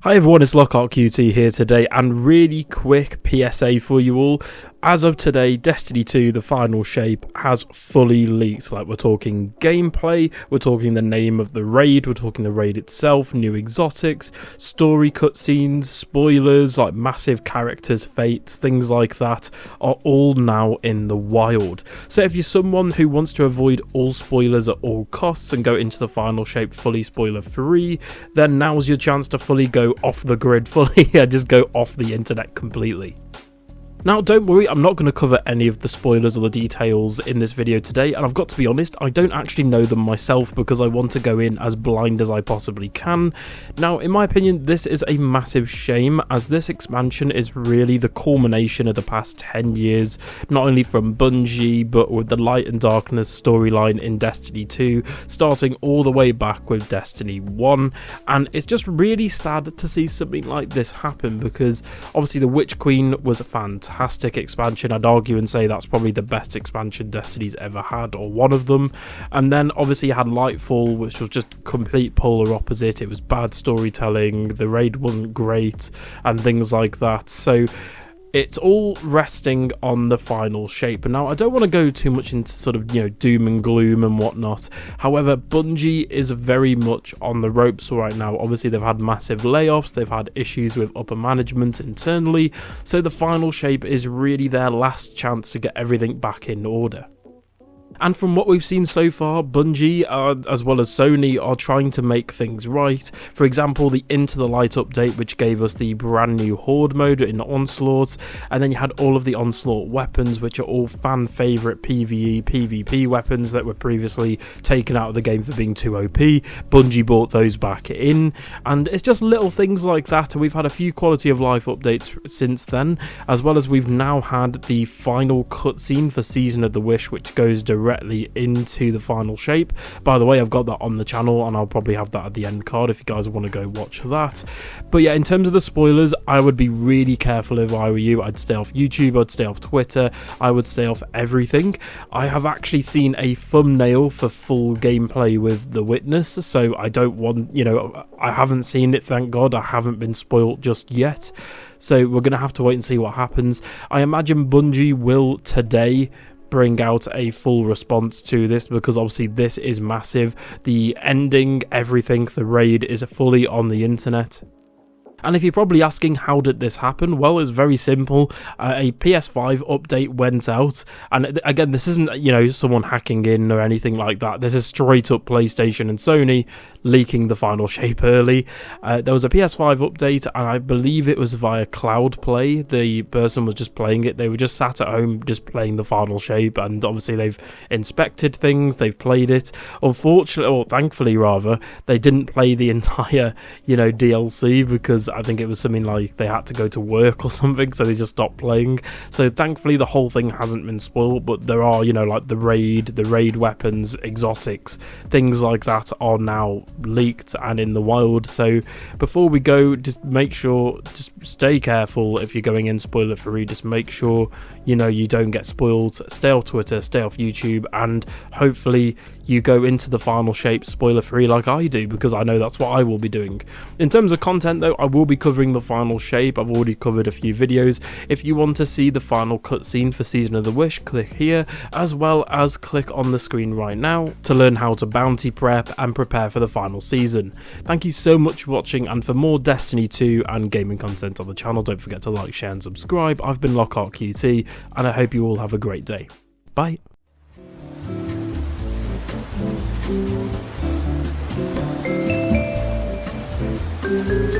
Hi everyone, it's Lockhart QT here today, and really quick PSA for you all. As of today, Destiny 2, the final shape, has fully leaked. Like, we're talking gameplay, we're talking the name of the raid, we're talking the raid itself, new exotics, story cutscenes, spoilers, like massive characters, fates, things like that, are all now in the wild. So if you're someone who wants to avoid all spoilers at all costs and go into the final shape fully spoiler free, then now's your chance to fully go off the grid, fully, just go off the internet completely. Now, don't worry, I'm not going to cover any of the spoilers or the details in this video today, and I've got to be honest, I don't actually know them myself because I want to go in as blind as I possibly can. Now, in my opinion, this is a massive shame, as this expansion is really the culmination of the past 10 years, not only from Bungie, but with the Light and Darkness storyline in Destiny 2, starting all the way back with Destiny 1, and it's just really sad to see something like this happen, because obviously the Witch Queen was a fantastic expansion. I'd argue and say that's probably the best expansion Destiny's ever had, or one of them. And then obviously you had Lightfall, which was just complete polar opposite. It was bad storytelling, the raid wasn't great, and things like that. So it's all resting on the final shape. And now I don't want to go too much into sort of, doom and gloom and whatnot. However, Bungie is very much on the ropes right now. Obviously, they've had massive layoffs. They've had issues with upper management internally. So the final shape is really their last chance to get everything back in order. And from what we've seen so far, Bungie, as well as Sony, are trying to make things right. For example, the Into the Light update, which gave us the brand new Horde mode in Onslaught, and then you had all of the Onslaught weapons, which are all fan favourite PvE, PvP weapons that were previously taken out of the game for being too OP. Bungie brought those back in, and it's just little things like that. We've had a few quality of life updates since then, as well as we've now had the final cutscene for Season of the Wish, which goes directly into the final shape. By the way, I've got that on the channel, and I'll probably have that at the end card if you guys want to go watch that. But yeah, in terms of the spoilers, I would be really careful if I were you. I'd stay off YouTube, I'd stay off Twitter, I would stay off everything. I have actually seen a thumbnail for full gameplay with The Witness, so I don't want, I haven't seen it, thank God. I haven't been spoiled just yet. So we're going to have to wait and see what happens. I imagine Bungie will today bring out a full response to this, because obviously this is massive. The ending, everything, the raid is fully on the internet. And if you're probably asking how did this happen, well, it's very simple. A PS5 update went out, and again, this isn't, someone hacking in or anything like that. This is straight up PlayStation and Sony leaking the final shape early. There was a PS5 update, and I believe it was via Cloud Play. The person was just playing it. They were just sat at home just playing the final shape, and obviously they've inspected things, they've played it. Unfortunately, or thankfully rather, they didn't play the entire, DLC, because I think it was something like they had to go to work or something, so they just stopped playing. So thankfully the whole thing hasn't been spoiled, but there are, like the raid weapons, exotics, things like that are now leaked and in the wild. So before we go, just make sure, just stay careful if you're going in spoiler free. Just make sure, you don't get spoiled. Stay off Twitter, stay off YouTube, and hopefully you go into the final shape spoiler free like I do, because I know that's what I will be doing. In terms of content though, I will be covering the final shape. I've already covered a few videos. If you want to see the final cutscene for Season of the Wish, click here, as well as click on the screen right now to learn how to bounty prep and prepare for the final season. Thank you so much for watching, and for more Destiny 2 and gaming content on the channel, don't forget to like, share and subscribe. I've been Lockhart QT, and I hope you all have a great day. Bye. Thank you.